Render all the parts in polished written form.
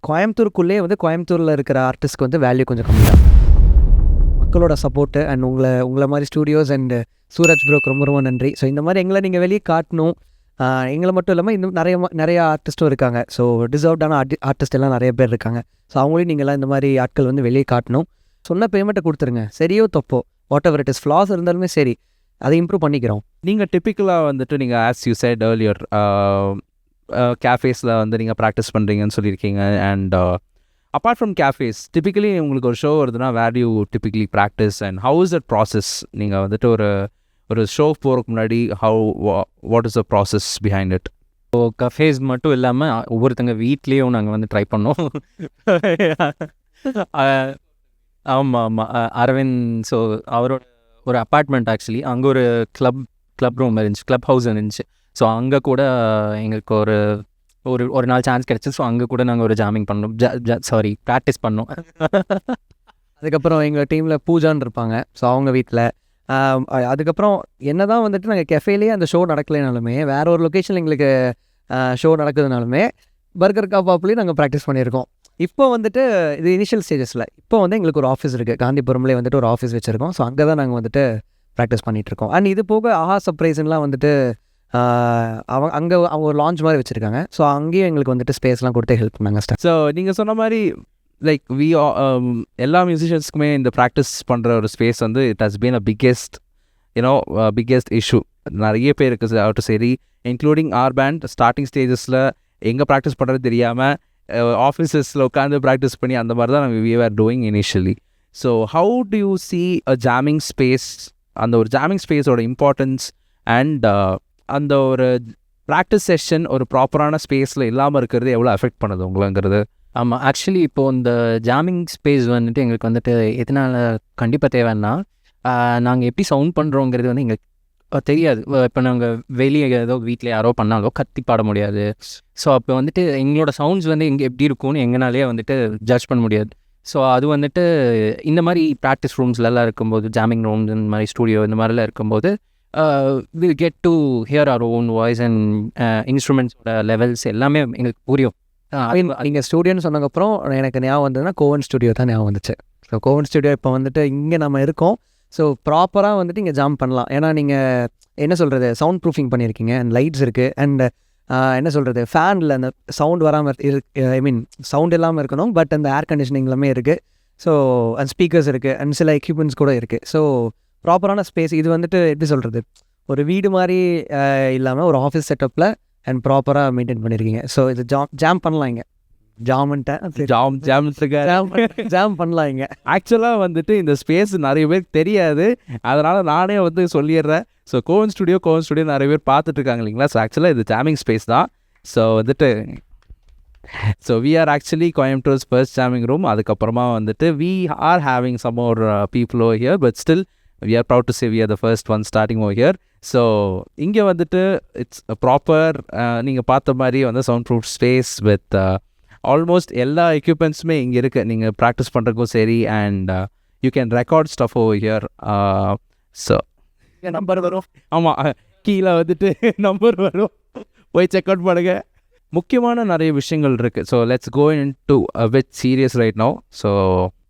கோயம்புத்தூருக்குள்ளேயே வந்து கோயம்புத்தூரில் இருக்கிற ஆர்டிஸ்ட்க்கு வந்து வேல்யூ கொஞ்சம் கம்மி தான். மக்களோட சப்போர்ட்டு அண்ட் உங்களை மாதிரி ஸ்டூடியோஸ் அண்ட் சூரஜ் ப்ரோக்கு ரொம்ப ரொம்ப நன்றி. ஸோ இந்த மாதிரி எங்களை நீங்கள் வெளியே காட்டணும். எங்களை மட்டும் இல்லாமல் இன்னும் நிறைய ஆர்டிஸ்ட்டும் இருக்காங்க. ஸோ டிசர்வ்டான ஆர்டிஸ்ட் எல்லாம் நிறைய பேர் இருக்காங்க. ஸோ அவங்களையும் நீங்கள்லாம் இந்த மாதிரி ஆட்கள் வந்து வெளியே காட்டணும். சொன்ன பேமெண்ட்டை கொடுத்துருங்க, சரியோ தப்போ whatever it is, flaws இருந்தாலுமே சரி, அதை இம்ப்ரூவ் பண்ணிக்கிறோம். நீங்கள் டிப்பிக்கலாக வந்துட்டு நீங்கள் ஆஸ் யூ செட் ஏர்லியர் கேஃபேஸில் வந்து நீங்கள் ப்ராக்டிஸ் பண்ணுறீங்கன்னு சொல்லியிருக்கீங்க. And apart from cafes typically உங்களுக்கு ஒரு ஷோ வருதுன்னா where you typically practice and how is that process? நீங்கள் வந்துட்டு ஒரு ஷோ போகிறதுக்கு முன்னாடி what is the process behind it? So cafes மட்டும் இல்லாமல் ஒவ்வொருத்தங்க வீட்லேயும் நாங்கள் வந்து ட்ரை பண்ணோம். ஆமாம் அரவிந்த். ஸோ அவரோட ஒரு அப்பார்ட்மெண்ட் ஆக்சுவலி அங்கே ஒரு கிளப் ரூம் இருந்துச்சு, கிளப் ஹவுஸ் இருந்துச்சு. ஸோ அங்கே கூட எங்களுக்கு ஒரு நாள் சான்ஸ் கிடச்சி. ஸோ அங்கே கூட நாங்கள் ஒரு ஜாமிங் பண்ணோம், ப்ராக்டிஸ் பண்ணோம். அதுக்கப்புறம் எங்கள் டீமில் பூஜான்னு இருப்பாங்க. ஸோ அவங்க வீட்டில் அதுக்கப்புறம் என்ன தான் வந்துட்டு நாங்கள் கெஃபேலேயே அந்த ஷோ நடக்கலைனாலுமே வேற ஒரு லொக்கேஷனில் எங்களுக்கு ஷோ நடக்குதுனாலுமே பர்கர் காப்பாப்லேயும் நாங்கள் ப்ராக்டிஸ் பண்ணியிருக்கோம். இப்போ வந்துட்டு இது இனிஷியல் ஸ்டேஜஸில். இப்போ வந்து எங்களுக்கு ஒரு ஆஃபீஸ் இருக்குது, காந்திபுரம்லேயே வந்துட்டு ஒரு ஆஃபீஸ் வச்சுருக்கோம். ஸோ அங்கே தான் நாங்கள் வந்துட்டு ப்ராக்டிஸ் பண்ணிகிட்ருக்கோம். அண்ட் இது போக ஆஹா சர்ப்ரைஸ்லாம் வந்துட்டு அவங்க ஒரு லான்ச் மாதிரி வச்சுருக்காங்க. ஸோ அங்கேயும் எங்களுக்கு வந்துட்டு ஸ்பேஸ்லாம் கொடுத்து ஹெல்ப் பண்ணாங்க ஸ்டாஃப். ஸோ நீங்கள் சொன்ன மாதிரி லைக் எல்லா மியூசிஷியன்ஸ்க்குமே இந்த ப்ராக்டிஸ் பண்ணுற ஒரு ஸ்பேஸ் வந்து it has been a biggest issue. நிறைய பேருக்கு அவுட்டு சரி, இன்க்ளூடிங் ஆர் பேண்ட் ஸ்டார்டிங் ஸ்டேஜஸில் எங்கே ப்ராக்டிஸ் பண்ணுறது தெரியாமல் ஆஃபீஸஸில் உட்காந்து ப்ராக்டிஸ் பண்ணி அந்த மாதிரி தான் நாங்கள் we are doing initially. So how do you see a jamming space, அந்த ஒரு ஜாமிங் ஸ்பேஸோட இம்பார்ட்டன்ஸ் அண்ட் அந்த ஒரு ப்ராக்டிஸ் செஷன் ஒரு ப்ராப்பரான ஸ்பேஸில் இல்லாமல் இருக்கிறது எவ்வளோ அஃபெக்ட் பண்ணுது உங்களுங்கிறது? ஆமாம், ஆக்சுவலி இப்போது இந்த ஜாமிங் ஸ்பேஸ் வந்துட்டு எங்களுக்கு வந்துட்டு எதனால் கண்டிப்பாக தேவைன்னா, நாங்கள் எப்படி சவுண்ட் பண்ணுறோங்கிறது வந்து எங்களுக்கு தெரியாது. இப்போ நாங்கள் வெளியே ஏதோ வீட்டில் யாரோ பண்ணாலோ கத்தி பாட முடியாது. ஸோ அப்போ வந்துட்டு எங்களோட சவுண்ட்ஸ் வந்து எங்கே எப்படி இருக்கும்னு எங்களாலே வந்துட்டு ஜட்ஜ் பண்ண முடியாது. ஸோ அது வந்துட்டு இந்த மாதிரி ப்ராக்டிஸ் ரூம்ஸ்லலாம் இருக்கும்போது, ஜாமிங் ரூம்ஸ் இந்த மாதிரி ஸ்டூடியோ இந்த மாதிரிலாம் இருக்கும்போது will get to hear our own voice and இன்ஸ்ட்ருமெண்ட்ஸோட லெவல்ஸ் எல்லாமே எங்களுக்கு புரியும். நீங்கள் ஸ்டூடியோன்னு சொன்னதுக்கப்புறம் எனக்கு ஞாபகம் வந்ததுன்னா கோவன் ஸ்டுடியோ தான் ஞாபகம் வந்துச்சு. ஸோ கோவன் ஸ்டுடியோ இப்போ வந்துட்டு இங்கே நம்ம இருக்கோம். ஸோ ப்ராப்பராக வந்துட்டு இங்கே ஜாம் பண்ணலாம். ஏன்னா நீங்கள் என்ன சொல்கிறது, சவுண்ட் ப்ரூஃபிங் பண்ணியிருக்கீங்க அண்ட் லைட்ஸ் இருக்குது அண்ட் என்ன சொல்கிறது, ஃபேனில் அந்த சவுண்ட் வராமல் ஐ மீன் சவுண்ட் இல்லாமல் இருக்கணும். பட் அந்த ஏர் கண்டிஷனிங் எல்லாமே இருக்குது. ஸோ அண்ட் ஸ்பீக்கர்ஸ் இருக்குது அண்ட் சில எக்யூப்மெண்ட்ஸ் கூட இருக்குது. ஸோ ப்ராப்பரான ஸ்பேஸ். இது வந்துட்டு எப்படி சொல்கிறது, ஒரு வீடு மாதிரி இல்லாமல் ஒரு ஆஃபீஸ் செட்டப்பில் அண்ட் ப்ராப்பராக மெயின்டைன் பண்ணியிருக்கீங்க. ஸோ இது ஜாம் பண்ணலாம் இங்கே. ஜாம் பண்ணலாம் இங்கே. ஆக்சுவலாக வந்துட்டு இந்த ஸ்பேஸ் நிறைய பேருக்கு தெரியாது, அதனால் நானே வந்து சொல்லிடுறேன். ஸோ கோவன் ஸ்டுடியோ நிறைய பேர் பார்த்துட்டு இருக்காங்க இல்லைங்களா. ஸோ ஆக்சுவலாக இது ஜாமிங் ஸ்பேஸ் தான். ஸோ வந்துட்டு we are actually Coimbatore's first jamming room. அதுக்கப்புறமா வந்துட்டு we are having some more people over here, but still we are proud to say we are the first one starting over here. So இங்கே வந்துட்டு it's proper நீங்கள் பார்த்த மாதிரி வந்து sound proof space with almost எல்லா எக்யூப்மெண்ட்ஸுமே இங்கே இருக்குது. நீங்கள் ப்ராக்டிஸ் பண்ணுறதுக்கும் சரி and you can record stuff over here. So number வரும், ஆமாம் கீழே வந்துட்டு நம்பர் வரும், போய் செக் அவுட் பண்ணுங்க. முக்கியமான நிறைய விஷயங்கள் இருக்குது. So let's go into with serious right now. So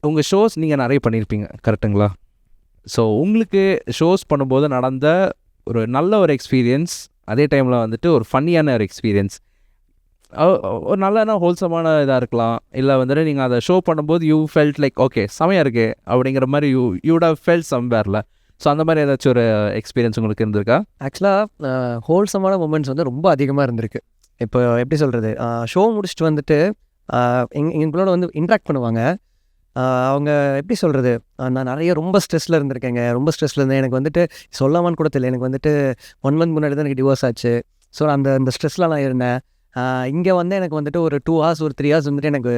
உங்கள் ஷோஸ் நீங்கள் நிறைய பண்ணியிருப்பீங்க, கரெக்டுங்களா? ஸோ உங்களுக்கு ஷோஸ் பண்ணும்போது நடந்த ஒரு நல்ல ஒரு எக்ஸ்பீரியன்ஸ், அதே டைமில் வந்துட்டு ஒரு ஃபன்னியான ஒரு எக்ஸ்பீரியன்ஸ், ஒரு நல்ல ஹோல்சமான இதாக இருக்கலாம். இல்லை வந்துட்டு நீங்கள் அதை ஷோ பண்ணும்போது யூ ஃபெல்ட் லைக் ஓகே செமையாக இருக்குது அப்படிங்கிற மாதிரி யூட் ஹவ் ஃபெல்ட் சம்வேரில். ஸோ அந்த மாதிரி ஏதாச்சும் ஒரு எக்ஸ்பீரியன்ஸ் உங்களுக்கு இருந்திருக்கா? ஆக்சுவலாக ஹோல்சமான மூமெண்ட்ஸ் வந்து ரொம்ப அதிகமாக இருந்திருக்கு. இப்போ எப்படி சொல்கிறது, ஷோ முடிச்சுட்டு வந்துட்டு எங்களோட வந்து இன்ட்ராக்ட் பண்ணுவாங்க. அவங்க எப்படி சொல்கிறது, நான் நிறைய ரொம்ப ஸ்ட்ரெஸ்ஸில் இருந்திருக்கேங்க. ரொம்ப ஸ்ட்ரெஸ்ஸில் இருந்தேன். எனக்கு வந்துட்டு சொல்லாமான்னு கூட தெரியல. எனக்கு வந்துட்டு 1 month முன்னாடி தான் எனக்கு டிவோர்ஸ் ஆச்சு. ஸோ அந்த ஸ்ட்ரெஸ்ஸில் நான் இருந்தேன். இங்கே வந்து எனக்கு வந்துட்டு ஒரு 2 hours ஒரு 3 hours வந்துட்டு எனக்கு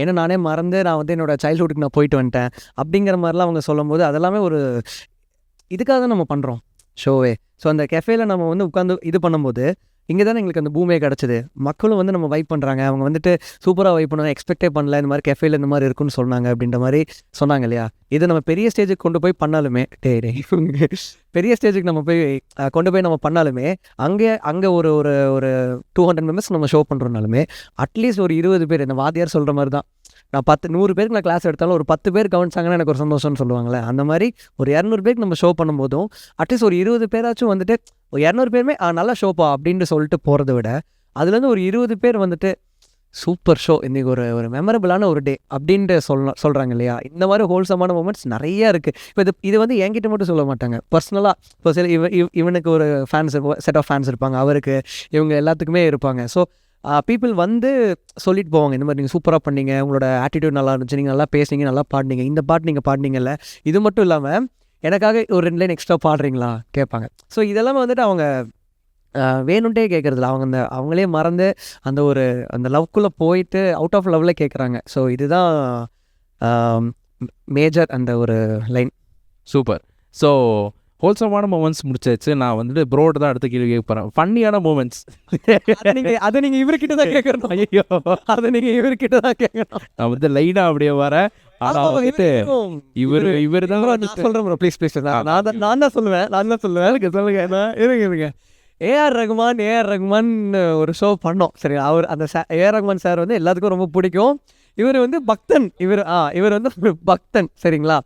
ஏன்னா நானே மறந்து நான் வந்து என்னோடய சைல்ட்ஹுட்டுக்கு நான் போயிட்டு வந்துட்டேன் அப்படிங்கிற மாதிரிலாம் அவங்க சொல்லும் போது அதெல்லாமே ஒரு இதுக்காக தான் நம்ம பண்ணுறோம் ஷோவே. ஸோ அந்த கெஃபேல நம்ம வந்து உட்காந்து இது பண்ணும்போது இங்கே தானே எங்களுக்கு அந்த பூமியை கிடச்சிது. மக்களும் வந்து நம்ம வைப் பண்ணுறாங்க, அவங்க வந்துட்டு சூப்பராக வைப் பண்ணுவாங்க, எக்ஸ்பெக்டே பண்ணல இந்த மாதிரி கெஃபேல இந்த மாதிரி இருக்குன்னு சொன்னாங்க அப்படின்ற மாதிரி சொன்னாங்க இல்லையா. இது நம்ம பெரிய ஸ்டேஜுக்கு கொண்டு போய் பண்ணாலுமே பெரிய ஸ்டேஜுக்கு நம்ம போய் கொண்டு போய் நம்ம பண்ணாலுமே அங்கே ஒரு ஒரு ஒரு 200 மெம்பர்ஸ் நம்ம ஷோ பண்ணுறோம்னாலுமே அட்லீஸ்ட் ஒரு 20 பேர், இந்த வாத்தியார் சொல்கிற மாதிரி தான், நான் 100 பேருக்கு நான் கிளாஸ் எடுத்தாலும் ஒரு 10 பேர் கவனிச்சாங்கன்னா எனக்கு ஒரு சந்தோஷம்னு சொல்லுவாங்களே, அந்த மாதிரி ஒரு 200 பேருக்கு நம்ம ஷோ பண்ணும்போதும் அட்லீஸ்ட் ஒரு 20 பேராச்சும் வந்துட்டு 200 பேருமே நல்லா ஷோப்பா அப்படின்ட்டு சொல்லிட்டு போகிறத விட அதுலேருந்து ஒரு 20 பேர் வந்துட்டு சூப்பர் ஷோ, இன்றைக்கி ஒரு மெமரபிளான ஒரு டே அப்படின்ட்டு சொல்கிறாங்க இல்லையா. இந்த மாதிரி ஹோல்சமான மூமெண்ட்ஸ் நிறையா இருக்குது. இப்போ இது வந்து என்கிட்ட மட்டும் சொல்ல மாட்டாங்க, பர்சனலாக இப்போ சில இவனுக்கு ஒரு ஃபேன்ஸ், செட் ஆஃப் ஃபேன்ஸ் இருப்பாங்க, அவருக்கு இவங்க எல்லாத்துக்குமே இருப்பாங்க. ஸோ பீப்புள் வந்து சொல்லிட்டு போவாங்க, இந்த மாதிரி நீங்கள் சூப்பராக பண்ணீங்க, உங்களோட ஆட்டிடியூட் நல்லா இருந்துச்சு, நீங்கள் நல்லா பேசுனீங்க, நல்லா பாடினீங்க, இந்த பாட்டு நீங்கள் பாடினீங்கல்ல. இது மட்டும் இல்லாமல் எனக்காக ஒரு 2 லைன் எக்ஸ்ட்ரா பாடுறீங்களா கேட்பாங்க. ஸோ இதெல்லாம் வந்துட்டு அவங்க வேணுன்ட்டே கேட்குறதில்ல, அவங்களே மறந்து அந்த லவ்க்குள்ளே போயிட்டு அவுட் ஆஃப் லவ்வில் கேட்குறாங்க. ஸோ இதுதான் மேஜர் அந்த ஒரு லைன். சூப்பர். ஸோ ஹோல்சமான மூமெண்ட்ஸ் முடிச்சாச்சு. நான் வந்துட்டு ப்ரோட தான் அடுத்த கேள்வி கேட்க போகிறேன். ஃபன்னியான மூமெண்ட்ஸ் அதை நீங்கள் இவர்கிட்ட தான் கேட்கணும். ஐயோ, அதை நீங்கள் இவர்கிட்ட தான் கேட்கணும். நான் வந்து லைனாக அப்படியே வரேன். ஆனால் வந்துட்டு இவர் தான் நான் சொல்கிறேன் ப்ரோ, ப்ளீஸ் நான் தான் சொல்லுவேன். சொல்லுங்க இருங்க. ஏஆர் ரகுமான் ஒரு ஷோ பண்ணோம், சரி. அவர் அந்த ஏஆர் ரகுமான் சார் வந்து எல்லாத்துக்கும் ரொம்ப பிடிக்கும். இவர் வந்து பக்தன், இவர் வந்து ஒரு பக்தன், சரிங்களா.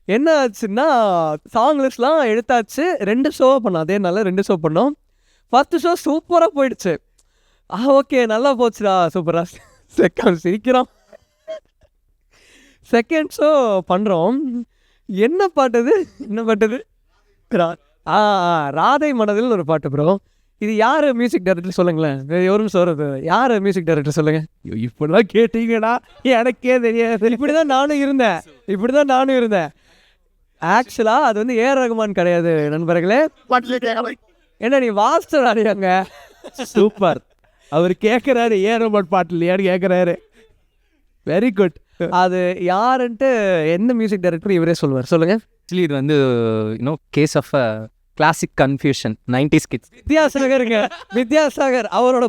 என்ன ஆச்சுன்னா சாங் லிஸ்ட்லாம் எடுத்தாச்சு, 2 ஷோவாக பண்ணோம், அதே நாளில் 2 ஷோ பண்ணோம். ஃபஸ்ட்டு ஷோ சூப்பராக போயிடுச்சு. ஓகே நல்லா போச்சுடா, சூப்பராக சிரிக்கிறோம். செகண்ட் ஷோ பண்ணுறோம், என்ன பாட்டது ராதை மனதில் ஒரு பாட்டு ப்ரோ. இது யார் மியூசிக் டைரக்டர் சொல்லுங்களேன், ஒரு நிமிஷம் வருது, யார் மியூசிக் டைரக்டர் சொல்லுங்கள். இப்படிலாம் கேட்டீங்கன்னா எனக்கே தெரியாது. இப்படி தான் நானும் இருந்தேன். ஆக்சுவலாக அது வந்து ஏஆர் ரகுமான் கிடையாது நண்பர்களே. என்ன நீ வாஸ்டர் அடையாங்க. சூப்பர். அவர் கேட்குறாரு ஏஆர் ரகுமான் பாட்டு இல்லையான்னு கேட்குறாரு. Very good. அது யாருன்ட்டு எந்த மியூசிக் டைரக்டர் இவரே சொல்லுவார், சொல்லுங்கள். ஆக்சுவலி இது வந்து case of classic confusion 90s kids. Vidyasagar அவரோட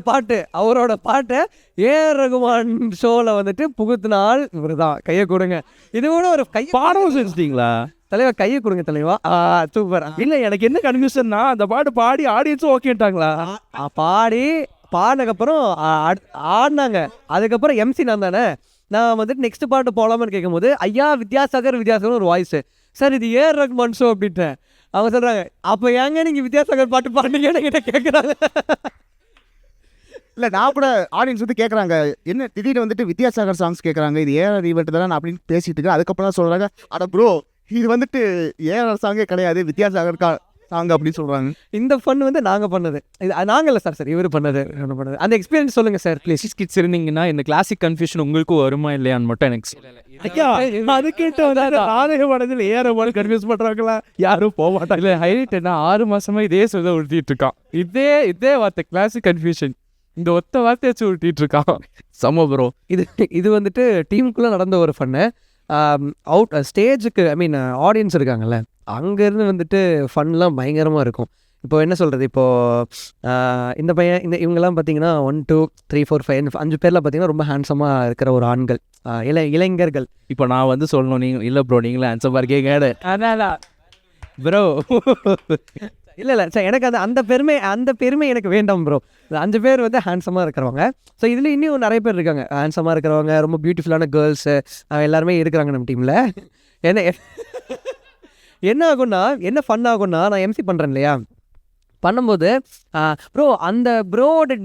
பாட்டை ஏஆர் ரகுமான் ஷோவில் வந்துட்டு புகுத்தினால் இவர் தான். கையை கொடுங்க. இது கூட ஒரு பாடவும் செஞ்சிட்டிங்களா தலைவா? கையை கொடுங்க தலைவா. சூப்பர். இல்லை, எனக்கு என்ன கன்ஃபியூஷன்னா அந்த பாட்டு பாடி ஆடியன்ஸும் ஓகேட்டாங்களா? பாடினதுக்கப்புறம் ஆடினாங்க. அதுக்கப்புறம் எம்சி நான் தானே. நான் வந்துட்டு நெக்ஸ்ட் பாட்டு போகலாமான்னு கேட்கும்போது ஐயா வித்யாசாகர் ஒரு வாய்ஸு, சார் இது ஏஆர் ரகுமான் ஷோ அப்படின்ட்டேன். அவங்க சொல்கிறாங்க, அப்போ ஏங்க நீங்கள் வித்யாசாகர் பாட்டு பாடுனீங்கன்னு கிட்ட கேட்குறாங்க. இல்லை, நான் கூட ஆடியன்ஸ் வந்து கேட்குறாங்க, என்ன திடீர்னு வந்துட்டு வித்யாசாகர் சாங்ஸ் கேட்குறாங்க, இது ஏஆர் ஈவெண்ட் தானே அப்படின்னு பேசிட்டு இருக்கேன். அதுக்கப்புறம் தான் சொல்கிறாங்க, அட ப்ரோ இது வந்துட்டு ஏஆர் சாங்கே கிடையாது, வித்யாசாகர் சாங் அப்படின்னு சொல்கிறாங்க. இந்த ஃபன் வந்து நாங்கள் பண்ணது, இது நாங்கள் இல்லை சார் இவர் பண்ணது. அந்த எக்ஸ்பீரியன்ஸ் சொல்லுங்கள் சார் ப்ளீஸ். கிட்ஸ் இருந்தீங்கன்னா இந்த கிளாசிக் கன்ஃபியூஷன் உங்களுக்கும் வருமா இல்லையான்னு மட்டும் எனக்கு அது கேட்டு வந்தால் ஏஆர் ரகுமான் கன்ஃபியூஸ் பண்ணுறாங்களா? யாரும் போக மாட்டாங்க. இல்லை, ஹைலைட் என்ன 6 மாதமாக இதே சொல்ல உறுத்திட்டு இருக்கான். இதே வார்த்தை கிளாசிக் கன்ஃபியூஷன், இந்த ஒத்த வார்த்தையாச்சும் உருட்டிட்டு இருக்கான். சம ப்ரோ. இது வந்துட்டு டீமுக்குள்ளே நடந்த ஒரு ஃபன்னு. அவுட் ஸ்டேஜுக்கு ஆடியன்ஸ் இருக்காங்கல்ல, அங்கேருந்து வந்துட்டு ஃபன்லாம் பயங்கரமாக இருக்கும். இப்போ என்ன சொல்கிறது, இப்போது இந்த பையன் இவங்கெல்லாம் பார்த்தீங்கன்னா 1 2 3 4 5 5 பேர்லாம் பார்த்தீங்கன்னா ரொம்ப ஹேண்ட்ஸமாக இருக்கிற ஒரு ஆண்கள், இளைஞர்கள். இப்போ நான் வந்து சொல்லணும், நீங்கள் இல்லை ப்ரோ நீங்களே ஆன்சர் இருக்கீங்க ப்ரோ. இல்லை சார், எனக்கு அந்த பெருமை எனக்கு வேண்டாம் ப்ரோ. 5 பேர் வந்து ஹேண்ட்ஸமாக இருக்கிறவங்க. ஸோ இதில் இன்னும் நிறைய பேர் இருக்காங்க ஹேண்ட்ஸமாக இருக்கிறவங்க, ரொம்ப பியூட்டிஃபுல்லான கேர்ள்ஸு எல்லாருமே இருக்கிறாங்க நம்ம டீமில். என்ன ஆகும்னா, என்ன ஃபன் ஆகும்னா, நான் எம்சி பண்ணுறேன் இல்லையா, பண்ணும்போது ப்ரோ அந்த ப்ரோட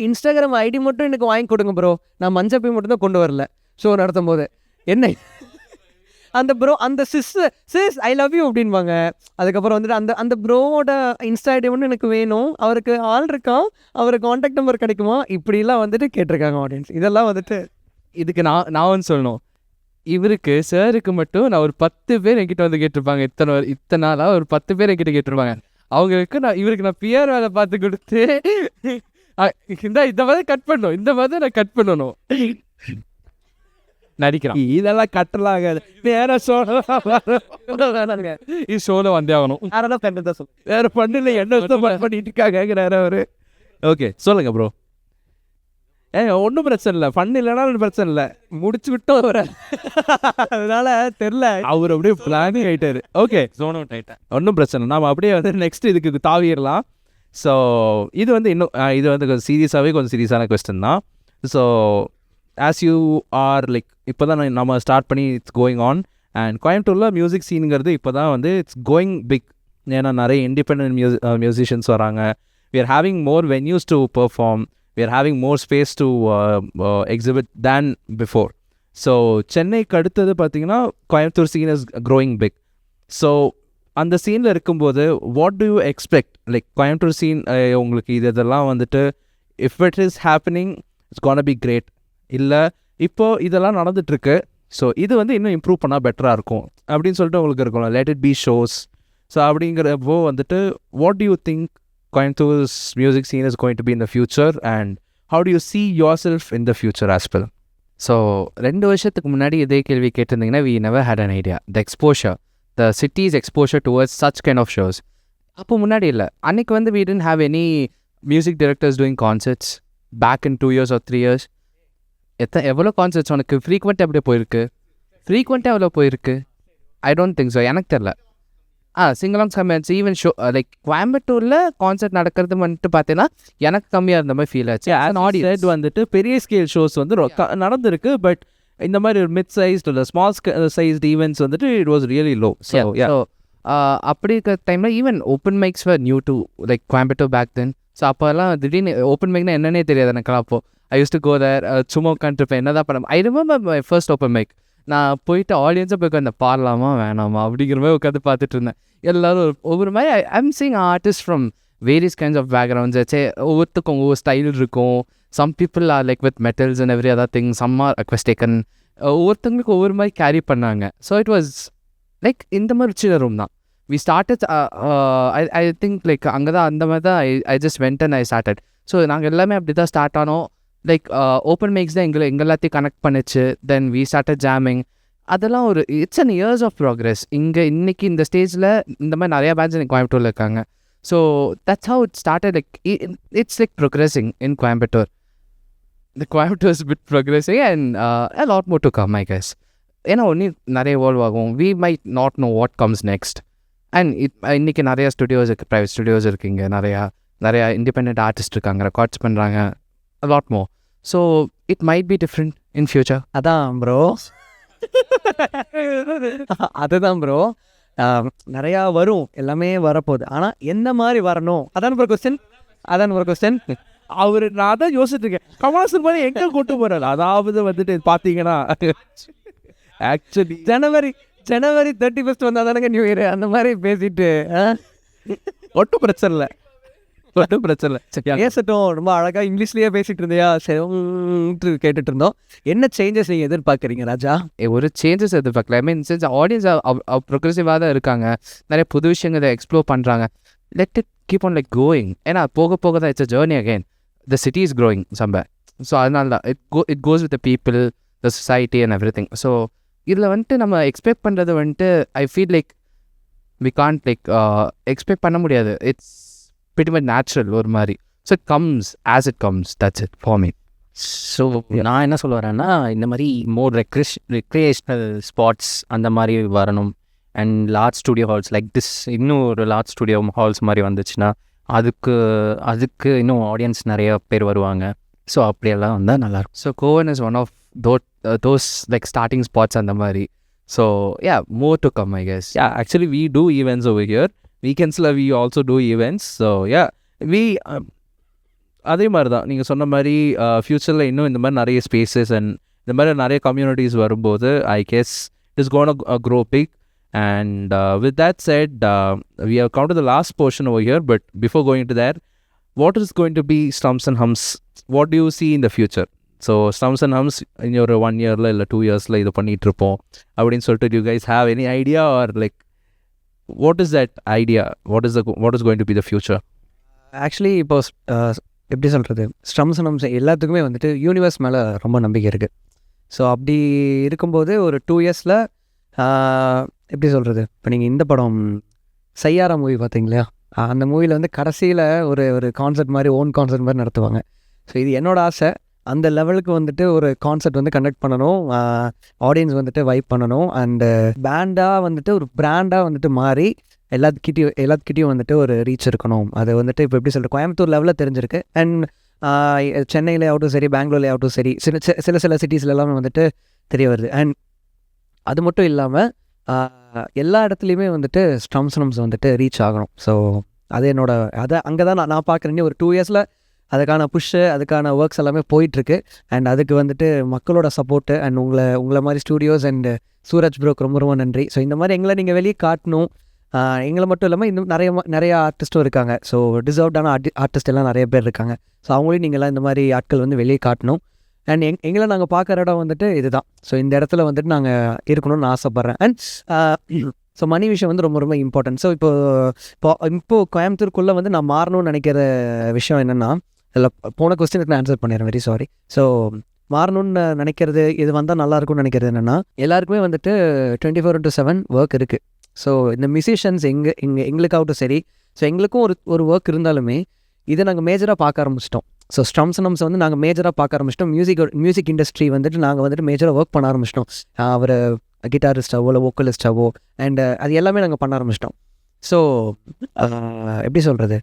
இன்ஸ்டாகிராம் ஐடி மட்டும் எனக்கு வாங்கி கொடுங்க ப்ரோ, நான் மஞ்சப்பை மட்டும் தான் கொண்டு வரல ஷோ நடத்தும் போது. என்ன அந்த ப்ரோ அந்த சிஸ் ஐ லவ் யூ அப்படின்வாங்க. அதுக்கப்புறம் வந்துட்டு அந்த ப்ரோவோட இன்ஸ்டா ஐடி மட்டும் எனக்கு வேணும், அவருக்கு ஆள் இருக்கான், அவருக்கு கான்டாக்ட் நம்பர் கிடைக்குமா, இப்படிலாம் வந்துட்டு கேட்டிருக்காங்க ஆடியன்ஸ். இதெல்லாம் வந்துட்டு இதுக்கு நான் வந்து சொல்லணும், இவருக்கு சாருக்கு மட்டும் நான் ஒரு 10 பேர் என்கிட்ட வந்து கேட்டிருப்பாங்க. இத்தனை நாளாக ஒரு 10 பேர் என்கிட்ட கேட்டிருப்பாங்க. அவங்களுக்கு இவருக்கு நான் பிஆர் வேலை பார்த்து கொடுத்து இந்த மாதிரி கட் பண்ணணும் நடிக்கிறான். இதெல்லாம் கட்டலாம் ஆகாது. வேற ஷோல வந்தே ஆகணும். யாரெல்லாம் ஃப்ரெண்டு தான் வேற பண்ணில என்ன பண்ணிட்டு இருக்காங்க அவரு. ஓகே சொல்லுங்கள் ப்ரோ. ஒன்றும் பிரச்சனை இல்லை, ஃபன் இல்லைனாலும் பிரச்சனை இல்லை, முடிச்சு விட்டோம் அவரை. அதனால தெரில, அவர் அப்படியே பிளானிங் ஆகிட்டாரு. ஓகே, ஜோன் அவுட் ஆகிட்டேன். ஒன்றும் பிரச்சனை, நாம் அப்படியே வந்து நெக்ஸ்ட் இதுக்கு தாவிடலாம். ஸோ இது வந்து இன்னும் இது வந்து கொஞ்சம் சீரியஸான கொஸ்டின் தான். So as you are like இப்போ தான் நம்ம ஸ்டார்ட் பண்ணி இட்ஸ் கோயிங் ஆன். அண்ட் கோயம்புத்தூரில் மியூசிக் சீனுங்கிறது இப்போ தான் வந்து இட்ஸ் கோயிங் பிக். ஏன்னா நிறைய இண்டிபெண்ட் மியூசிஷியன்ஸ் வராங்க. we are having more venues to perform, we are having more space to exhibit than before. So சென்னைக்கு அடுத்தது பார்த்தீங்கன்னா Coimbatore scene is growing big. So அந்த சீனில் இருக்கும்போது what do you expect, like Coimbatore scene உங்களுக்கு இதெல்லாம் வந்துட்டு if it is happening it's gonna be great, இல்லை இப்போது இதெல்லாம் நடந்துகிட்ருக்கு, ஸோ இது வந்து இன்னும் இம்ப்ரூவ் பண்ணால் பெட்டராக இருக்கும் அப்படின்னு சொல்லிட்டு உங்களுக்கு இருக்கும்ல, let it be shows. So அப்படிங்கிறப்போ வந்துட்டு what do you think Coimbator's music scene is going to be in the future, and how do you see yourself in the future as well? So 2 வருஷத்துக்கு முன்னாடி இதே கேள்வி கேட்டிருந்தீங்கன்னா we never had an idea. The exposure, the city's exposure towards such kind of shows. அப்போ முன்னாடி இல்லை, அன்றைக்கி வந்து we didn't have any music directors doing concerts back in 2 years or 3 years. எவ்வளோ கான்சர்ட்ஸ் உனக்கு ஃப்ரீக்வெண்ட்டாக எப்படியே போயிருக்கு? ஃப்ரீக்வெண்ட்டாக எவ்வளோ போயிருக்கு? ஐ டோன்ட் திங்க் ஸோ, எனக்கு தெரில. சிங்கலாங் கமெண்ட்ஸ் ஈவன் ஷோ லைக் கோயம்புத்தூரில் கான்சர்ட் நடக்கிறது வந்துட்டு பார்த்தீங்கன்னா எனக்கு கம்மியாக இருந்த மாதிரி ஃபீல் ஆச்சு. ஆடியன்ஸ் வந்துட்டு பெரிய ஸ்கேல் ஷோஸ் வந்து நடந்திருக்கு, பட் இந்த மாதிரி ஒரு மிட் சைஸ்ட் இல்லை ஸ்மால் சைஸ்ட் ஈவெண்ட்ஸ் வந்துட்டு it was really low. So அப்படி இருக்கிற டைமில் even open mics were new to like Coimbatore back then. So அப்போல்லாம் திடீர்னு ஓப்பன் மைக்னா என்னன்னே தெரியாது எனக்கு. அப்போது ஐ யூஸ் டு கோ தேர், சும்மா உட்காந்துருப்பேன், என்ன தான் பண்ண. I remember my first open mic. நான் போயிட்டு ஆடியன்ஸாக போய் உட்காந்து பாடலாமா வேணாமா அப்படிங்கிற மாதிரி உட்காந்து பார்த்துட்டு இருந்தேன். எல்லோரும் ஒவ்வொரு மாதிரி I'm seeing artist from various kinds of backgrounds. ஒவ்வொருத்துக்கும் ஒவ்வொரு ஸ்டைல் இருக்கும். Some people are like with metals and every other thing, some are acoustic. ஒவ்வொருத்தங்களுக்கு ஒவ்வொரு மாதிரி கேரி பண்ணாங்க. ஸோ இட் வாஸ் லைக் இந்த மாதிரி சின்ன ரூம் தான். We started I think like அங்கே தான் அந்த மாதிரி தான் I just went and I started. So நாங்கள் எல்லாமே அப்படி தான் ஸ்டார்ட் ஆனோம். லைக் ஓப்பன் மைக்ஸ் தான் எங்களை எல்லாத்தையும் கனெக்ட் பண்ணிச்சு. Then we started jamming. அதெல்லாம் ஒரு it's an years of progress. இன்றைக்கி இந்த ஸ்டேஜில் இந்த மாதிரி நிறையா பேண்ட்ஸ் எனக்கு கோயம்புத்தூரில் இருக்காங்க. So that's how it started. Like it's like progressing in Coimbatore. The Coimbatore is a bit progressing and a lot more to come, I guess. ஏன்னா ஒன்று நிறைய evolve ஆகும். We might not know what comes next. And இன்றைக்கி நிறையா studios இருக்குது, private studios இருக்குங்க, நிறையா independent artist இருக்காங்க, ரெக்கார்ட்ஸ் பண்ணுறாங்க, a lot more. So it might be different in future. அதான் ப்ரோ, அதுதான் ப்ரோ. நிறையா வரும், எல்லாமே வரப்போகுது. ஆனால் எந்த மாதிரி வரணும் அதான் ப்ரோ கொஸ்டின். அவர் நான் தான் யோசிச்சுட்டு இருக்கேன், கமலாசன் மாதிரி எங்கே கூட்டு போகிறாரு. அதாவது வந்துட்டு பார்த்தீங்கன்னா ஆக்சுவலி ஜனவரி 31 வந்தால் தானங்க நியூ இயர், அந்த மாதிரி பேசிட்டு ஒன்றும் பிரச்சனை இல்லை. பேசட்டும். ரொம்ப அழகாக இங்கிலீஷ்லேயே பேசிகிட்டு இருந்தியா, சரி கேட்டுட்டு இருந்தோம். என்ன சேஞ்சஸ் நீங்கள் எதிர்பார்க்குறீங்க ராஜா? ஒரு சேஞ்சஸ் எதிர்பார்க்கல. ஐ மீன் சின்ஸ் ஆடியன்ஸ் ப்ரோக்ரெசிவாக தான் இருக்காங்க, நிறைய புது விஷயங்களை எக்ஸ்ப்ளோர் பண்ணுறாங்க. Let it keep on like growing. ஏன்னா போக போக தான் it's a journey again. The city is growing somber. So அதனால தான் it goes with the people, the society and everything. So இதில் வந்துட்டு நம்ம எக்ஸ்பெக்ட் பண்ணுறது வந்துட்டு I feel like we can't like expect பண்ண முடியாது. இட்ஸ் pretty much natural ஒரு மாதிரி. So it comes as it comes, that's it for me. So நான் என்ன சொல்ல வரேன்னா, இந்த மாதிரி மோர் ரெக்ரியேஷ்னல் ஸ்பாட்ஸ் அந்த மாதிரி வரணும். And large studio halls like this, இன்னும் ஒரு லார்ஜ் ஸ்டுடியோ ஹால்ஸ் மாதிரி வந்துச்சுன்னா அதுக்கு இன்னும் ஆடியன்ஸ் நிறைய பேர் வருவாங்க. ஸோ அப்படியெல்லாம் வந்தால் நல்லாயிருக்கும். So Kovan is one of those like starting spots அந்த மாதிரி. So yeah, more to come I guess. Yeah, actually we do events over here. Weekends we also do events. So yeah, we அதே மாதிரி தான் நீங்கள் சொன்ன மாதிரி ஃப்யூச்சரில் இன்னும் இந்த மாதிரி நிறைய ஸ்பேசஸ் அண்ட் இந்த மாதிரி நிறைய கம்யூனிட்டிஸ் வரும்போது I guess it is gonna grow big. And with that set we have come to the last portion over here, but before going to that, what is going to be Stumps and Humps? What do you see in the future? So Stumps and Humps in your 1 yearல இல்லை 2 yearsல இது பண்ணிகிட்ருப்போம் அப்படின்னு சொல்லிட்டு, do you guys have any idea, or like what is that idea? What is going to be the future? Actually இப்போ எப்படி சொல்கிறது, ஸ்ட்ரம்ஸ் எல்லாத்துக்குமே வந்துட்டு universe மேலே ரொம்ப நம்பிக்கை இருக்குது. ஸோ அப்படி இருக்கும்போது ஒரு 2 இயர்ஸில் எப்படி சொல்கிறது, இப்போ நீங்கள் இந்த படம் சையாரா மூவி பார்த்தீங்களா, அந்த மூவியில் வந்து கடைசியில் ஒரு ஒரு கான்சர்ட் மாதிரி ஓன் கான்சர்ட் மாதிரி நடத்துவாங்க. ஸோ இது என்னோடய ஆசை. அந்த லெவலுக்கு வந்துட்டு ஒரு கான்சர்ட் வந்து கண்டக்ட் பண்ணணும், ஆடியன்ஸ் வந்துட்டு வைப் பண்ணணும், அண்டு பேண்டாக வந்துட்டு ஒரு பிராண்டாக வந்துட்டு மாறி எல்லாத்துக்கிட்டையும் வந்துட்டு ஒரு ரீச் இருக்கணும். அது வந்துட்டு இப்போ எப்படி சொல்கிறது, கோயம்புத்தூர் லெவலில் தெரிஞ்சிருக்கு. அண்ட் சென்னையில் ஆகட்டும் சரி, பெங்களூர்ல ஆகட்டும் சரி, சில சிட்டிஸ்ல எல்லாமே வந்துட்டு தெரிய வருது. அண்ட் அது மட்டும் இல்லாமல் எல்லா இடத்துலையுமே வந்துட்டு ஸ்ட்ரம்ஸ் வந்துட்டு ரீச் ஆகணும். ஸோ அது அங்கே தான் நான் பார்க்குறேன். ஒரு 2 இயர்ஸில் அதுக்கான புஷ்ஷு, அதுக்கான ஒர்க்ஸ் எல்லாமே போயிட்டுருக்கு. அண்ட் அதுக்கு வந்துட்டு மக்களோட சப்போர்ட்டு அண்ட் உங்களை மாதிரி ஸ்டூடியோஸ் அண்ட் சூரஜ் ப்ரோக்கு ரொம்ப ரொம்ப நன்றி. ஸோ இந்த மாதிரி எங்களை நீங்கள் வெளியே காட்டணும். எங்களை மட்டும் இல்லாமல் இன்னும் நிறைய ஆர்டிஸ்ட்டும் இருக்காங்க. ஸோ டிசர்வ்டான ஆர்டிஸ்ட் எல்லாம் நிறைய பேர் இருக்காங்க. ஸோ அவங்களையும் நீங்கள்லாம் இந்த மாதிரி ஆட்கள் வந்து வெளியே காட்டணும். அண்ட் எங்களை நாங்கள் பார்க்குற இடம் வந்துட்டு இதுதான். ஸோ இந்த இடத்துல வந்துட்டு நாங்கள் இருக்கணும்னு ஆசைப்பட்றேன். அண்ட் ஸோ மணி விஷயம் வந்து ரொம்ப ரொம்ப இம்பார்ட்டன்ட். ஸோ இப்போது கோயம்புத்தூருக்குள்ளே வந்து நான் மாறணும்னு நினைக்கிற விஷயம் என்னென்னா, இல்லை போன கொஸ்டினுக்கு நான் ஆன்சர் பண்ணிடுறேன், வெரி சாரி. ஸோ மாறணும்னு நினைக்கிறது, இது வந்தால் நல்லாயிருக்கும்னு நினைக்கிறது என்னென்னா, எல்லாருக்குமே வந்துட்டு 24/7 ஒர்க் இருக்குது. ஸோ இந்த மியூசிஷியன்ஸ் எங்களுக்காகட்டும் சரி, ஸோ எங்களுக்கும் ஒரு ஒர்க் இருந்தாலுமே இதை நாங்கள் மேஜராக பார்க்க ஆரம்பிச்சிட்டோம். ஸோ ஸ்ட்ரம்ஸ் வந்து நாங்கள் மேஜராக பார்க்க ஆரம்பிச்சிட்டோம். மியூசிக் இண்டஸ்ட்ரி வந்துட்டு நாங்கள் வந்துட்டு மேஜராக ஒர்க் பண்ண ஆரம்பிச்சிட்டோம். அவர் கிட்டாரிஸ்டாவோ இல்லை வோக்கலிஸ்டாவோ அண்ட் அது எல்லாமே நாங்கள் பண்ண ஆரம்பிச்சிட்டோம். ஸோ எப்படி சொல்கிறது,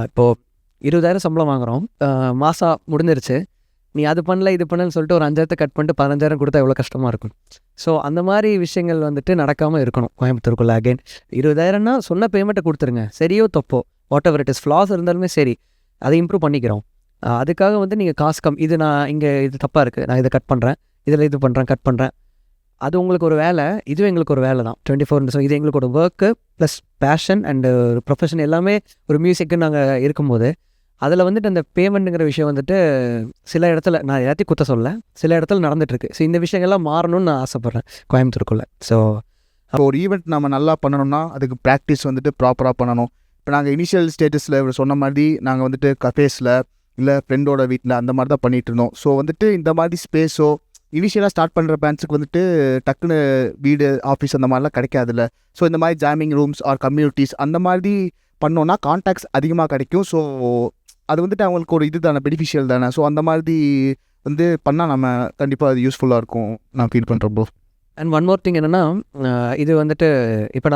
இப்போது 20,000 சம்பளம் வாங்குகிறோம், மாதம் முடிஞ்சிருச்சு, நீ அது பண்ணல இது பண்ணலன்னு சொல்லிட்டு ஒரு 5,000 கட் பண்ணிட்டு 15,000 கொடுத்தா எவ்வளோ கஷ்டமாக இருக்கும். ஸோ அந்த மாதிரி விஷயங்கள் வந்துட்டு நடக்காமல் இருக்கணும் கோயம்புத்தூருக்குள்ளே. அகைன் 20,000னா சொன்ன பேமெண்ட்டை கொடுத்துருங்க, சரியோ தப்போ, whatever it is, flaws இருந்தாலுமே சரி, அதை இம்ப்ரூவ் பண்ணிக்கிறோம். அதுக்காக வந்து நீங்கள் காசு இது நான் இங்கே இது தப்பாக இருக்குது, நான் இதை கட் பண்ணுறேன், இதில் இது பண்ணுறேன், கட் பண்ணுறேன், அது உங்களுக்கு ஒரு வேலை, இதுவும் எங்களுக்கு ஒரு வேலை தான். 24. இது எங்களுக்கு ஒரு ஒர்க்கு ப்ளஸ் பேஷன் அண்டு ஒரு ப்ரொஃபஷன் எல்லாமே ஒரு மியூசிக்கு நாங்கள் இருக்கும்போது அதில் வந்துட்டு அந்த பேமெண்ட்டுங்கிற விஷயம் வந்துட்டு சில இடத்துல, நான் எல்லாத்தையும் குத்த சொல்ல, சில இடத்துல நடந்துகிட்ருக்கு. ஸோ இந்த விஷயங்கள்லாம் மாறணும்னு நான் ஆசைப்பட்றேன் கோயம்புத்தூருக்குள்ளே. ஸோ ஒரு ஈவெண்ட் நம்ம நல்லா பண்ணணும்னா அதுக்கு ப்ராக்டிஸ் வந்துட்டு ப்ராப்பராக பண்ணணும். இப்போ நாங்கள் இனிஷியல் ஸ்டேட்டஸில் இவர் சொன்ன மாதிரி நாங்கள் வந்துட்டு கஃபேஸில் இல்லை ஃப்ரெண்டோட வீட்டில் அந்த மாதிரி தான் பண்ணிகிட்டு இருந்தோம். ஸோ வந்துட்டு இந்த மாதிரி ஸ்பேஸோ இனிஷியலாக ஸ்டார்ட் பண்ணுற பேண்ட்ஸுக்கு வந்துட்டு டக்குன்னு வீடு, ஆஃபீஸ் அந்த மாதிரிலாம் கிடைக்காதுல்ல. ஸோ இந்த மாதிரி ஜாமிங் ரூம்ஸ் ஆர் கம்யூனிட்டிஸ் அந்த மாதிரி பண்ணோன்னா கான்டாக்ட்ஸ் அதிகமாக கிடைக்கும். ஸோ அது வந்துட்டு அவங்களுக்கு ஒரு இது தானே, பெனிஃபிஷியல் தானே. ஸோ அந்த மாதிரி வந்து பண்ணால் நம்ம கண்டிப்பாக அது யூஸ்ஃபுல்லாக இருக்கும் நான் ஃபீல் பண்ணுறேன் bro. And one more thing என்னென்னா, இது வந்துட்டு இப்போ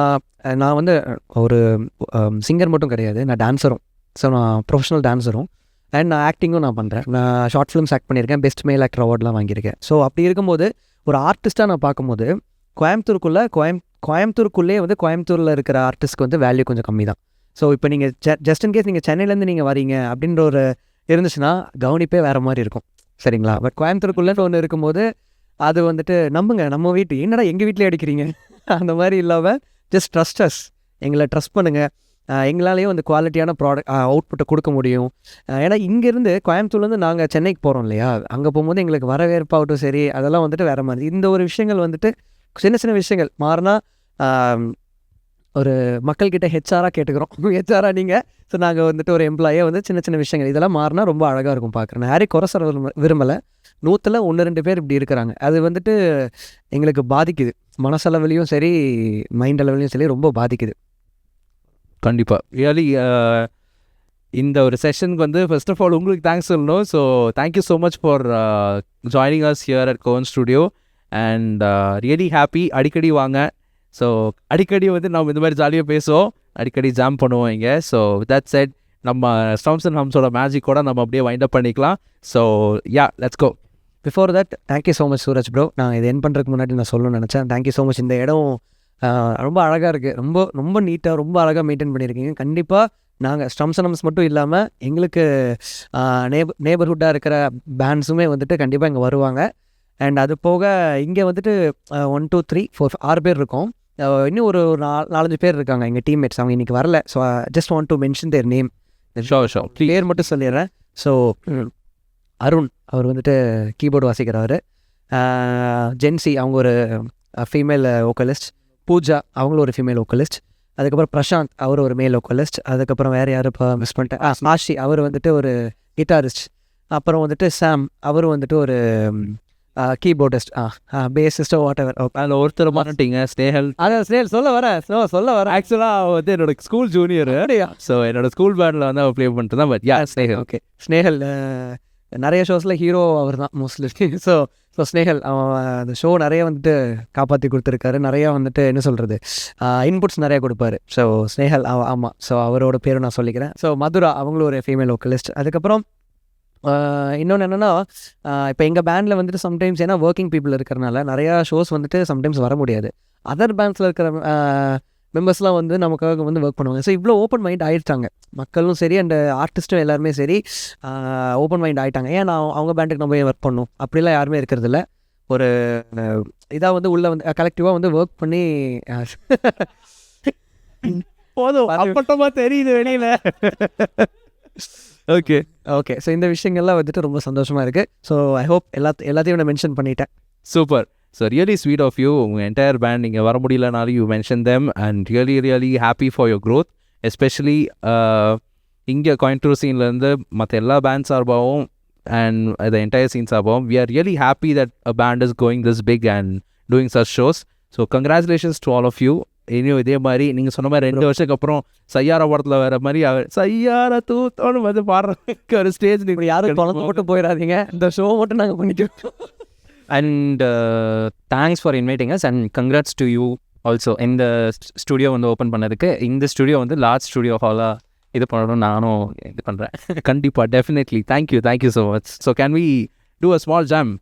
நான் வந்து ஒரு சிங்கர் மட்டும் கிடையாது, நான் டான்ஸரும். ஸோ நான் ப்ரொஃபஷனல் டான்ஸரும் அண்ட் நான் ஆக்டிங்கும் நான் பண்ணுறேன். நான் ஷார்ட் ஃபிலிம்ஸ் ஆக்ட் பண்ணியிருக்கேன், பெஸ்ட் மேல் ஆக்டர் அவார்ட்லாம் வாங்கியிருக்கேன். ஸோ அப்படி இருக்கும்போது ஒரு ஆர்டிஸ்ட்டாக நான் பார்க்கும்போது கோயம்புத்தூருக்குள்ளே வந்து கோயம்புத்தூரில் இருக்கிற ஆர்டிஸ்ட்க்கு வந்து வேல்யூ கொஞ்சம் கம்மி தான். ஸோ இப்போ நீங்கள் ஜஸ்ட் இன் கேஸ் நீங்கள் சென்னையிலேருந்து நீங்கள் வரீங்க அப்படின்ற ஒரு இருந்துச்சுன்னா கவனிப்பே வேறு மாதிரி இருக்கும், சரிங்களா? பட் கோயம்புத்தூருக்குள்ளேன்னு ஒன்று இருக்கும்போது அது வந்துட்டு நம்புங்க, நம்ம வீட்டு என்னடா எங்கள் வீட்டிலே அடிக்கிறீங்க அந்த மாதிரி இல்லாமல் ஜஸ்ட் ட்ரஸ்டஸ், எங்களை ட்ரஸ்ட் பண்ணுங்கள், எங்களாலேயும் வந்து குவாலிட்டியான ப்ராடக்ட் அவுட்புட்டை கொடுக்க முடியும். ஏன்னா இங்கேருந்து கோயம்புத்தூர்லேருந்து நாங்கள் சென்னைக்கு போகிறோம் இல்லையா, அங்கே போகும்போது எங்களுக்கு வரவேற்பாகட்டும் சரி, அதெல்லாம் வந்துட்டு வேறு மாதிரி. இந்த ஒரு விஷயங்கள் வந்துட்டு சின்ன சின்ன விஷயங்கள் மாறினா ஒரு மக்கள்கிட்ட ஹெச்ஆராக கேட்டுக்கிறோம், ஹெச்ஆராக நீங்கள். ஸோ நாங்கள் வந்துட்டு ஒரு எம்ப்ளாயே வந்து சின்ன சின்ன விஷயங்கள் இதெல்லாம் மாறினா ரொம்ப அழகாக இருக்கும் பார்க்குறேன். நான் யாரையும் குறை சொல்ல விரும்பலை, 100ல் 1-2 பேர் இப்படி இருக்கிறாங்க. அது வந்துட்டு எங்களுக்கு பாதிக்குது, மனசளவுலையும் சரி மைண்ட் அளவுலையும் சரி ரொம்ப பாதிக்குது. கண்டிப்பாக ரியலி இந்த ஒரு செஷனுக்கு வந்து ஃபர்ஸ்ட் ஆஃப் ஆல் உங்களுக்கு தேங்க்ஸ் சொல்லணும். So thank you so much for joining us here at Kovan studio and really happy. அடிக்கடி வாங்க. ஸோ அடிக்கடி வந்து நம்ம இந்த மாதிரி ஜாலியாக பேசுவோம், அடிக்கடி ஜாம் பண்ணுவோம் இங்கே. ஸோ வித் தட் செட் நம்ம ஸ்டம்ஸ் அண்ட் ஹம்ஸோட மேஜிக்கோட நம்ம அப்படியே வைண்ட் அப் பண்ணிக்கலாம். So yeah, let's go. Before that thank you so much Suraj bro. நான் இது என் பண்ணுறதுக்கு முன்னாடி நான் சொல்லணும்னு நினச்சேன். Thank you so much. இந்த இடம் ரொம்ப அழகாக இருக்குது, ரொம்ப ரொம்ப நீட்டாக ரொம்ப அழகாக மெயின்டைன் பண்ணியிருக்கீங்க. கண்டிப்பாக நாங்கள் ஸ்டம்ஸ் அண்ட் ஹம்ஸ் மட்டும் இல்லாமல் எங்களுக்கு நேபர்ஹுட்டாக இருக்கிற பேண்ட்ஸுமே வந்துட்டு கண்டிப்பாக இங்கே வருவாங்க. அண்ட் அது போக இங்கே வந்துட்டு 1 2 3 4 6 பேர் இருக்கோம். இன்னும் ஒரு 4-5 பேர் இருக்காங்க எங்கள் டீம்மேட்ஸ், அவங்க இன்றைக்கி வரல. So just want to mention there name. பேர் மட்டும் சொல்லிடுறேன். ஸோ அருண், அவர் வந்துட்டு கீபோர்டு வாசிக்கிறவர். ஜென்சி, அவங்க ஒரு ஃபீமேல் வோக்கலிஸ்ட். பூஜா, அவங்களும் ஒரு ஃபீமேல் வோக்கலிஸ்ட். அதுக்கப்புறம் பிரசாந்த், அவர் ஒரு மேல் வோக்கலிஸ்ட். அதுக்கப்புறம் வேறு யார் இப்போ மிஸ் பண்ணிட்டேன், ஆஷி, அவர் வந்துட்டு ஒரு கிட்டாரிஸ்ட். அப்புறம் வந்துட்டு சாம், அவர் வந்துட்டு ஒரு கீபோர்டிஸ்ட் பேசிஸ்டோ வாட் எவர். அதில் ஒருத்தர் மாட்டீங்க ஸ்னேகல். அதான் ஸ்னேல் சொல்ல வரேன். ஆக்சுவலாக வந்து என்னோட ஸ்கூல் ஜூனியர். ஸோ என்னோட ஸ்கூல் பேண்டில் வந்து அவள் ப்ளே பண்ணிட்டு தான். But yeah Senegal. Okay, Senegal நிறைய ஷோஸில் ஹீரோ அவர் தான் மோஸ்ட்லி. ஸோ ஸ்னேகல் அவன் அந்த ஷோ நிறைய வந்துட்டு காப்பாற்றி கொடுத்துருக்காரு. நிறையா வந்துட்டு என்ன சொல்கிறது இன்புட்ஸ் நிறையா கொடுப்பாரு. ஸோ ஸ்னேகல் ஆமாம். ஸோ அவரோட பேரும் நான் சொல்லிக்கிறேன். ஸோ மதுரா அவங்களும் ஒரு ஃபீமேல் வோக்கலிஸ்ட். அதுக்கப்புறம் இன்னொன்று என்னென்னா, இப்போ எங்கள் பேண்டில் வந்துட்டு சம்டைம்ஸ் ஏன்னா ஒர்க்கிங் பீப்புள் இருக்கிறனால நிறையா ஷோஸ் வந்துட்டு சம்டைம்ஸ் வர முடியாது. அதர் பேண்ட்ஸில் இருக்கிற மெம்பர்ஸ்லாம் வந்து நமக்காக வந்து ஒர்க் பண்ணுவாங்க. ஸோ இவ்வளோ ஓப்பன் மைண்ட் ஆகிட்டாங்க மக்களும் சரி, அண்ட் ஆர்டிஸ்ட்டும் எல்லாருமே சரி ஓப்பன் மைண்ட் ஆகிட்டாங்க. ஏன் நான் அவங்க பேண்டுக்கு நம்ம ஒர்க் பண்ணணும் அப்படிலாம் யாருமே இருக்கிறதில்ல. ஒரு இதாக வந்து உள்ளே வந்து கலெக்டிவாக வந்து ஒர்க் பண்ணி போதும் அப்பட்டமாக தெரியுது வெளியில். ஓகே. ஸோ இந்த விஷயங்கள்லாம் வந்துட்டு ரொம்ப சந்தோஷமாக இருக்குது. ஸோ ஐ ஹோப் எல்லாத்தையும் நான் மென்ஷன் பண்ணிட்டேன். Super. So really sweet of you. உங்கள் என்டையர் பேண்ட் நீங்கள் வர முடியலனாலும் you mention them and really happy for your growth. Especially இங்கே கோயம்புத்தூர் சீன்லேருந்து மற்ற எல்லா பேண்ட் சார்பாகவும் அண்ட் த என்டையர் சீன் சார்பாகவும் we are really happy that a band is going this big and doing such shows. So congratulations to all of you. இனியும் இதே மாதிரி நீங்கள் சொன்ன மாதிரி 2 வருஷத்துக்கு அப்புறம் சையாரா படத்தில் வேறு மாதிரி சையாரா தூத்தோன்னு வந்து பாடுறதுக்கு ஒரு ஸ்டேஜ் நீங்கள் யாரும் குழந்தை மட்டும் போயிடாதீங்க. இந்த ஷோ மட்டும் நாங்கள் பண்ணிக்கிறோம். And thanks for inviting us and congrats to you also. இந்த ஸ்டுடியோ வந்து ஓப்பன் பண்ணதுக்கு. இந்த ஸ்டுடியோ வந்து லார்ஜ் ஸ்டுடியோ ஹாலாக இது பண்ணணும் நானும் இது பண்ணுறேன். கண்டிப்பாக definitely. Thank you so much. So can we do a small jam?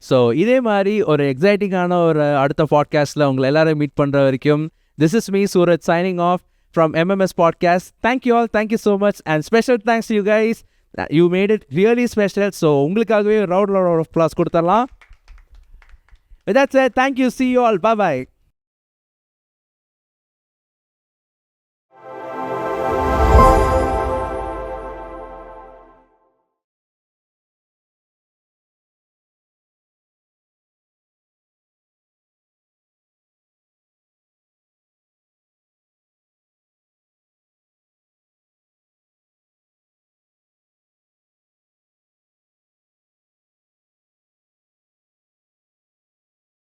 So இதே மாதிரி ஒரு எக்ஸைட்டிங்கான ஒரு அடுத்த பாட்காஸ்ட்டில் உங்களை எல்லாரும் மீட் பண்ணுற வரைக்கும் this is me Suraj signing off from MMS podcast. Thank you all, thank you so much and special thanks you guys. You made it really special. So உங்களுக்காகவே ரவுண்ட் ஆஃப் அப்ளாஸ் கொடுத்துடலாம். With that said, thank you. See you all. Bye-bye.